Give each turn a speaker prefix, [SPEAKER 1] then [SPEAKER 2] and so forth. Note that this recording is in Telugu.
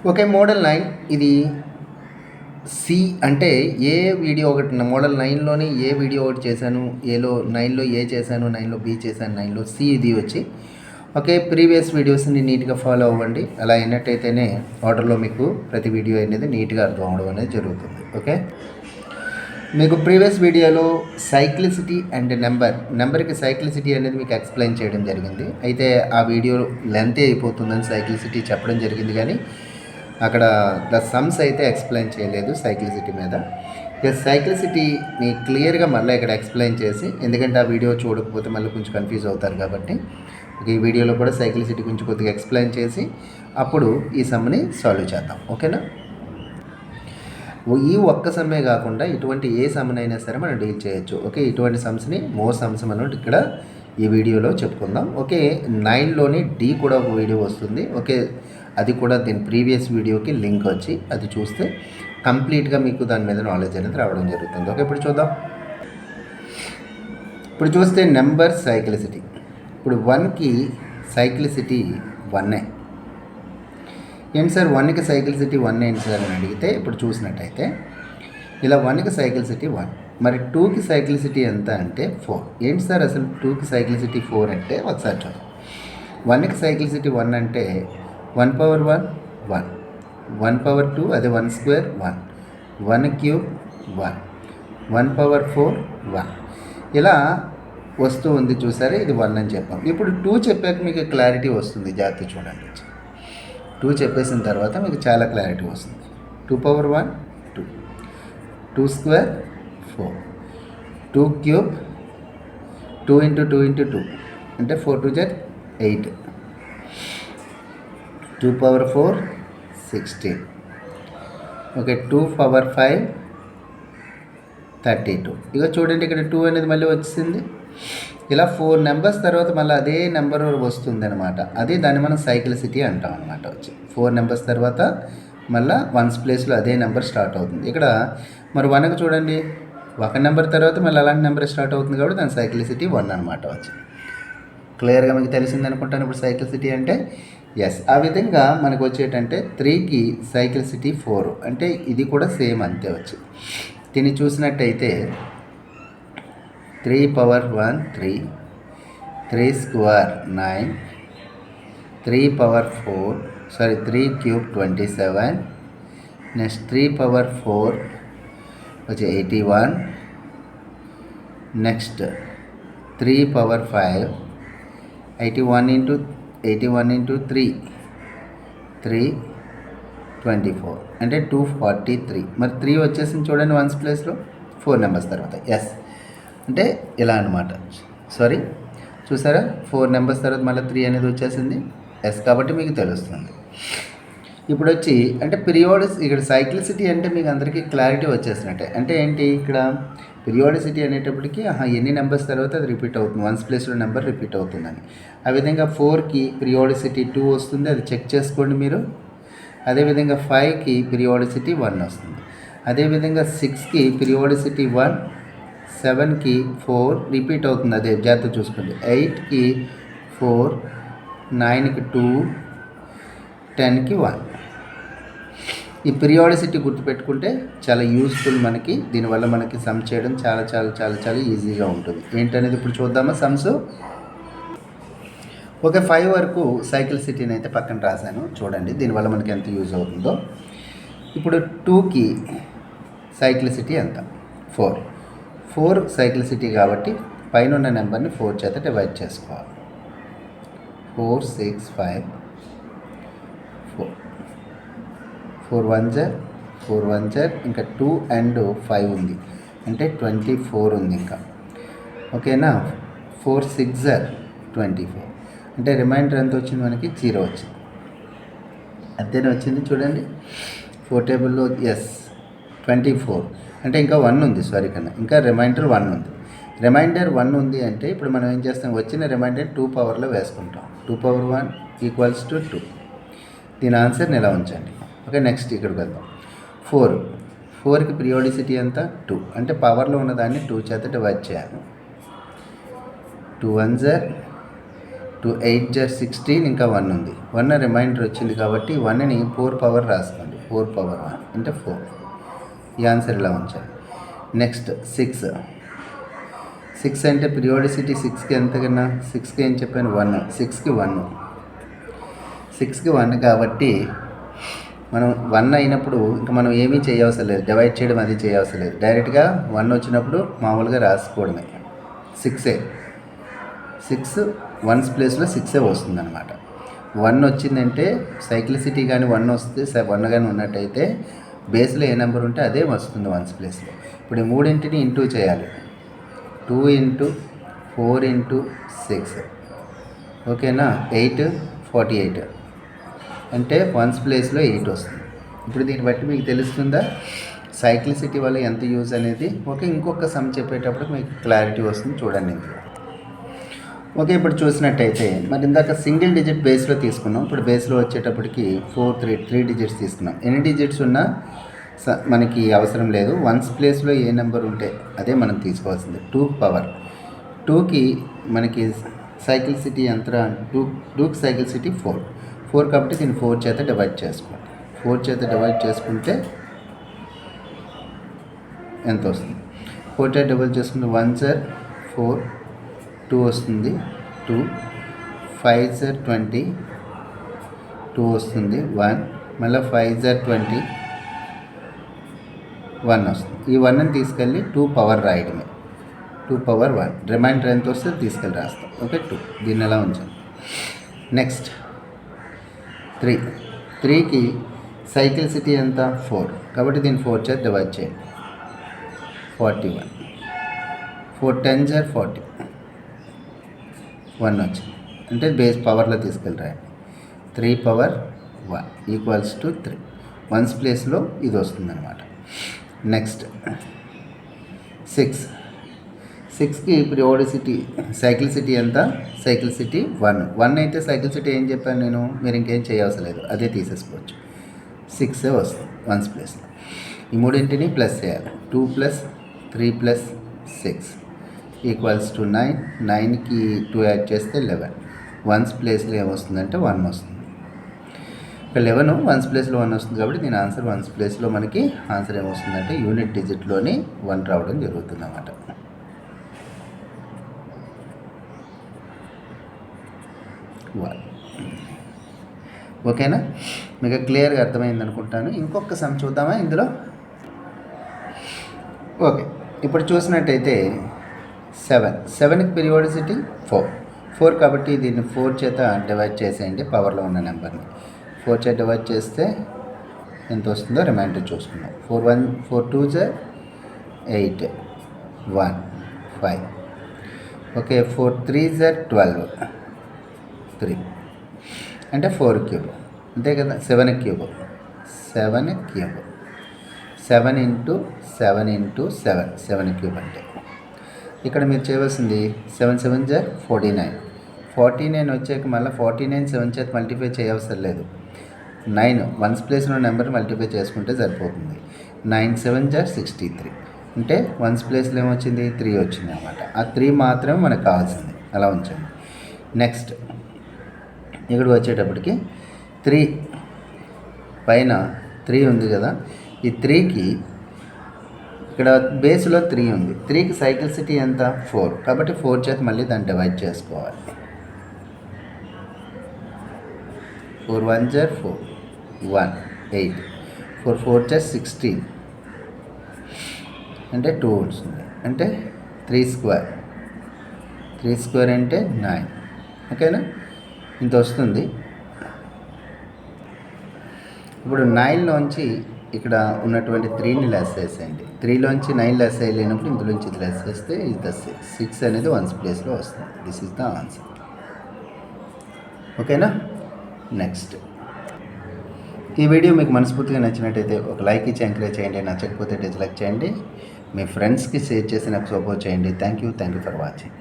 [SPEAKER 1] ఓకే, మోడల్ 9 ఇది సి అంటే ఏ వీడియో ఒకటి మోడల్ 9లోని ఏ వీడియో ఒకటి చేశాను, ఏలో 9లో ఏ చేశాను, 9లో బి చేశాను, 9లో సి ఇది వచ్చి ఓకే. ప్రీవియస్ వీడియోస్ని నీట్గా ఫాలో అవ్వండి. అలా అయినట్టయితేనే ఆర్డర్లో మీకు ప్రతి వీడియో అనేది నీట్గా అర్థం అవడం అనేది జరుగుతుంది. ఓకే, మీకు ప్రీవియస్ వీడియోలో సైక్లిసిటీ అండ్ నెంబర్కి సైక్లిసిటీ అనేది మీకు ఎక్స్ప్లెయిన్ చేయడం జరిగింది. అయితే ఆ వీడియో లెంత్ అయిపోతుందని సైక్లిసిటీ చెప్పడం జరిగింది, కానీ అక్కడ ద సమ్స్ అయితే ఎక్స్ప్లెయిన్ చేయలేదు సైక్లిసిటీ మీద. ఇక సైక్లిసిటీని క్లియర్గా మళ్ళీ ఇక్కడ ఎక్స్ప్లెయిన్ చేసి, ఎందుకంటే ఆ వీడియో చూడకపోతే మళ్ళీ కొంచెం కన్ఫ్యూజ్ అవుతారు కాబట్టి ఈ వీడియోలో కూడా సైక్లిసిటీ గురించి కొద్దిగా ఎక్స్ప్లెయిన్ చేసి అప్పుడు ఈ సమ్ని సాల్వ్ చేద్దాం. ఓకేనా? ఈ ఒక్క సమ్మే కాకుండా ఇటువంటి ఏ సమ్నైనా సరే మనం డీల్ చేయొచ్చు. ఓకే, ఇటువంటి సమ్స్ని మోర్ సమ్స్ మనం ఇక్కడ ఈ వీడియోలో చెప్పుకుందాం. ఓకే, 9లోని డి కూడా ఒక వీడియో వస్తుంది. ఓకే, అది కూడా దీని ప్రీవియస్ వీడియోకి లింక్ వచ్చి అది చూస్తే కంప్లీట్గా మీకు దాని మీద నాలెడ్జ్ అనేది రావడం జరుగుతుంది. ఓకే, ఇప్పుడు చూద్దాం. ఇప్పుడు చూస్తే నెంబర్ సైక్లిసిటీ. ఇప్పుడు 1కి సైక్లిసిటీ 1. ఏంటి సార్ 1కి సైక్లిసిటీ 1 ఏంటి సార్ అని అడిగితే, ఇప్పుడు చూసినట్టయితే ఇలా 1కి సైక్లిసిటీ 1, మరి 2కి సైక్లిసిటీ ఎంత అంటే 4. ఏంటి సార్ అసలు 2కి సైక్లిసిటీ 4 అంటే ఒకసారి చూద్దాం. 1కి సైక్లిసిటీ 1 అంటే 1 పవర్ 1 1, 1 పవర్ 2 అదే 1 స్క్వేర్ 1, 1 క్యూబ్ 1, 1 పవర్ 4 1, ఇలా వస్తూ ఉంది. చూసారా, ఇది 1 అని చెప్పాం. ఇప్పుడు 2 చెప్పాక మీకు క్లారిటీ వస్తుంది. జాగ్రత్త చూడండి. 2 చెప్పేసిన తర్వాత మీకు చాలా క్లారిటీ వస్తుంది. 2 power 1 2, 2 square 4, 2 cube 2 into 2 into 2 అంటే 4 2 జర్ 8, 2 పవర్ 4 16. Okay, 2 power 5 32. ఇక చూడండి, ఇక్కడ 2 అనేది మళ్ళీ వచ్చింది. ఇలా 4 నెంబర్స్ తర్వాత మళ్ళీ అదే నెంబర్ వస్తుంది అనమాట. అది దాన్ని మనం సైక్లిసిటీ అంటాం అనమాట. వచ్చి 4 నెంబర్స్ తర్వాత మళ్ళీ 1's ప్లేస్లో అదే నెంబర్ స్టార్ట్ అవుతుంది. ఇక్కడ మరి 1కి చూడండి, ఒక నెంబర్ తర్వాత మళ్ళీ అలాంటి నెంబర్ స్టార్ట్ అవుతుంది కాబట్టి దాని సైక్లిసిటీ 1 అనమాట. వచ్చి క్లియర్గా మీకు తెలిసింది అనుకుంటాను ఇప్పుడు సైక్లిసిటీ అంటే. ఎస్, ఆ విధంగా మనకు వచ్చేటంటే 3కి సైక్లిసిటీ 4 అంటే ఇది కూడా సేమ్ అంతే. వచ్చి దీన్ని చూసినట్టయితే 3 power 1 3, 3 square 9, 3 power 3 cube 27, next 3 power 4 వచ్చి 81, నెక్స్ట్ 3 పవర్ 5 81 ఇంటూ 3 324 అంటే 243. మరి 3 వచ్చేసింది చూడండి 1's ప్లేస్లో 4 నెంబర్స్ తర్వాత. ఎస్ అంటే ఇలా అనమాట. సారీ, చూసారా 4 నెంబర్స్ తర్వాత మళ్ళీ 3 అనేది వచ్చేసింది. ఎస్, కాబట్టి మీకు తెలుస్తుంది. ఇప్పుడు వచ్చి అంటే పీరియాడిస్ ఇక్కడ సైక్లిసిటీ అంటే మీకు అందరికీ క్లారిటీ వచ్చేసినట్టే. అంటే ఏంటి, ఇక్కడ పీరియాడిసిటీ అనేటప్పటికీ ఎన్ని నెంబర్స్ తర్వాత అది రిపీట్ అవుతుంది, 1's ప్లేస్లో నెంబర్ రిపీట్ అవుతుందని. ఆ విధంగా 4కి పీరియాడిసిటీ 2 వస్తుంది, అది చెక్ చేసుకోండి మీరు. అదేవిధంగా 5కి పీరియాడిసిటీ 1 వస్తుంది. అదేవిధంగా 6కి పీరియాడిసిటీ 1, 7కి 4 రిపీట్ అవుతుంది, అదే జాగ్రత్త చూసుకోండి. 8కి 4, 9కి 2, 10కి 1. ఈ పీరియాడిసిటీ గుర్తుపెట్టుకుంటే చాలా యూస్ఫుల్ మనకి. దీనివల్ల మనకి సమ్ చేయడం చాలా చాలా చాలా చాలా ఈజీగా ఉంటుంది. ఏంటనేది ఇప్పుడు చూద్దామా సమ్స్. ఓకే, 5 వరకు సైక్లిసిటీని అయితే పక్కన రాశాను చూడండి, దీనివల్ల మనకి ఎంత యూజ్ అవుతుందో. ఇప్పుడు 2కి సైక్లిసిటీ ఎంత 4 సైక్లిసిటీ కాబట్టి పైన ఉన్న నెంబర్ని 4 చేత డివైడ్ చేసుకోవాలి. 4 6 5 4 1 జర్ 4 1 జర్ ఇంకా 2 and 5 ఉంది అంటే 24 ఉంది ఇంకా. ఓకేనా, 4 6 జర్ 24 అంటే రిమైండర్ ఎంత వచ్చింది మనకి 0 వచ్చింది. అంతేనే వచ్చింది చూడండి 4 టేబుల్లో. ఎస్, 24 అంటే ఇంకా 1 ఉంది, సారీ కన్నా ఇంకా రిమైండర్ 1 ఉంది. రిమైండర్ 1 ఉంది అంటే ఇప్పుడు మనం ఏం చేస్తాం, వచ్చిన రిమైండర్ 2 పవర్లో వేసుకుంటాం. 2 పవర్ 1 ఈక్వల్స్ టు 2. దీని ఆన్సర్ని ఎలా ఉంచండి. ఓకే, నెక్స్ట్ ఇక్కడికి వెళ్దాం. 4కి పీరియాడిసిటీ ఎంత 2 అంటే పవర్లో ఉన్నదాన్ని 2 చేత డివైడ్ చేయాలి. 2 1 జర్ 2 8 జర్ 16 ఇంకా 1 ఉంది. 1 రిమైండర్ వచ్చింది కాబట్టి 1ని 4 పవర్ రాసుకోండి. 4 పవర్ 1 అంటే 4. ఈ ఆన్సర్ ఇలా ఉంచాలి. నెక్స్ట్ 6 అంటే పిరియాడిసిటీ 6కి ఎంతకన్నా 6కి ఏం చెప్పాను 1. 6కి 1 కాబట్టి మనం 1 అయినప్పుడు ఇంకా మనం ఏమీ చేయవసరం లేదు, డివైడ్ చేయడం అది చేయవసరం లేదు. డైరెక్ట్గా 1 వచ్చినప్పుడు మామూలుగా రాసుకోవడమే. 6 1's ప్లేస్లో 6 వస్తుందన్నమాట. 1 వచ్చిందంటే సైక్లిసిటీ కానీ 1 వస్తే 1 కానీ ఉన్నట్టయితే బేస్లో ఏ నెంబర్ ఉంటే అదే వస్తుంది 1's ప్లేస్లో. ఇప్పుడు ఈ మూడింటిని ఇంటూ చేయాలి. 2 ఇంటూ 4 ఇంటూ 6 ఓకేనా. 8 48 అంటే 1's ప్లేస్లో 8 వస్తుంది. ఇప్పుడు దీన్ని బట్టి మీకు తెలుస్తుందా సైక్లిసిటీ వల్ల ఎంత యూజ్ అనేది. ఓకే, ఇంకొక సమ్ చెప్పేటప్పుడు మీకు క్లారిటీ వస్తుంది చూడండి ఇందులో. ఓకే, ఇప్పుడు చూసినట్టయితే మరి ఇందాక సింగిల్ డిజిట్ బేస్లో తీసుకున్నాం. ఇప్పుడు బేస్లో వచ్చేటప్పటికి 4 3 డిజిట్స్ తీసుకున్నాం. ఎన్ని డిజిట్స్ ఉన్నా మనకి అవసరం లేదు. 1's ప్లేస్లో ఏ నెంబర్ ఉంటే అదే మనం తీసుకోవాల్సింది. 2 పవర్ 2కి మనకి సైక్లిసిటీ ఎంత 2కి సైక్లిసిటీ 4 కాబట్టి దీన్ని 4 చేత డివైడ్ చేసుకోండి. 4 చేత డివైడ్ చేసుకుంటే ఎంత వస్తుంది? 4 చేత డివైడ్ చేసుకుంటే 1 జర్ 4 2 వస్తుంది 2 5 జర్ 20 2 వస్తుంది 1 మళ్ళీ 5 జర్ 20 1 వస్తుంది. ఈ 1ని తీసుకెళ్ళి 2 పవర్ రాయడమే. 2 పవర్ 1 రిమైండర్ ఎంత వస్తే తీసుకెళ్ళి రాస్తాం. ఓకే, 2 దీన్ని ఎలా ఉంచాలి. నెక్స్ట్ 3కి సైక్లిసిటీ ఎంత 4 కాబట్టి దీన్ని 4 చేత డివైడ్ చేయండి. 41 4 10 జర్ 40 1 వచ్చింది అంటే బేస్ పవర్లో తీసుకెళ్ళి రాయండి. 3 పవర్ 1 ఈక్వల్స్ టు 3. 1's ప్లేస్లో ఇది వస్తుంది అనమాట. నెక్స్ట్ 6కి పిరియాడిసిటీ సైక్లిసిటీ ఎంత సైక్లిసిటీ 1 అయితే సైక్లిసిటీ ఏం చెప్పాను నేను, మీరు ఇంకేం చేయవలసిన లేదు, అదే తీసేసుకోవచ్చు. 6 వస్తుంది 1's ప్లేస్లో. ఈ మూడింటిని ప్లస్ చేయాలి. 2 + 3 + 6 ఈక్వల్స్ టు 9. 9కి 2 యాడ్ చేస్తే 11. 1's ప్లేస్లో ఏమొస్తుందంటే 1 వస్తుంది. ఇక్కడ 11 1's ప్లేస్లో 1 వస్తుంది కాబట్టి దీని ఆన్సర్ 1's ప్లేస్లో మనకి ఆన్సర్ ఏమొస్తుందంటే యూనిట్ డిజిట్లోని 1 రావడం జరుగుతుంది అన్నమాట. ఓకేనా, మీకు క్లియర్గా అర్థమైంది అనుకుంటాను. ఇంకొక సమ్ చూద్దామా ఇందులో. ఓకే, ఇప్పుడు చూసినట్టయితే 7కి పిరియాడిసిటీ 4 కాబట్టి దీన్ని 4 చేత డివైడ్ చేసేయండి. పవర్లో ఉన్న నెంబర్ని 4 చేత డివైడ్ చేస్తే ఎంత వస్తుందో రిమైండర్ చూసుకుందాం. 4 2 జర్ 8 1 5 ఓకే. 4 3 జర్ 12 3 అంటే 4 క్యూబ్ అంతే కదా. 7 క్యూబ్ 7 ఇంటూ 7 ఇంటూ 7 క్యూబ్ అంటే ఇక్కడ మీరు చేయవలసింది 7 7 జర్ 49 వచ్చాక మళ్ళీ 49 7 చేత మల్టిప్లై చేయవసరం లేదు. 9 1's ప్లేస్లో నెంబర్ మల్టిప్లై చేసుకుంటే సరిపోతుంది. 9 7 జర్ 63 అంటే 1's ప్లేస్లో ఏమొచ్చింది 3 వచ్చింది అనమాట. ఆ 3 మాత్రమే మనకు కావాల్సింది, అలా ఉంచండి. నెక్స్ట్ ఇక్కడికి వచ్చేటప్పటికి 3 పైన 3 ఉంది కదా. ఈ 3కి ఇక్కడ బేస్లో 3 ఉంది. 3కి సైక్లిసిటీ ఎంత 4 కాబట్టి 4 చేత మళ్ళీ దాన్ని డివైడ్ చేసుకోవాలి. 4 1 జర్ 4 1 8 4 4 జర్ 16 అంటే 2 వస్తుంది అంటే 3 స్క్వేర్ అంటే 9. ఓకేనా, ఇంత వస్తుంది. ఇప్పుడు 9లోంచి ఇక్కడ ఉన్నటువంటి 3ని లెస్ చేసేయండి. 3లోంచి 9 లెస్ చేయలేనప్పుడు ఇందులోంచి ఇది లెస్ చేస్తే ఇది 6 అనేది 1's ప్లేస్లో వస్తుంది. This is the answer. ఓకేనా. నెక్స్ట్ ఈ వీడియో మీకు మనస్ఫూర్తిగా నచ్చినట్టయితే ఒక లైక్ ఇచ్చి ఎంకరేజ్ చేయండి. నచ్చకపోతే డిస్లైక్ చేయండి. మీ ఫ్రెండ్స్కి షేర్ చేసి నాకు సపోర్ట్ చేయండి. Thank you for watching.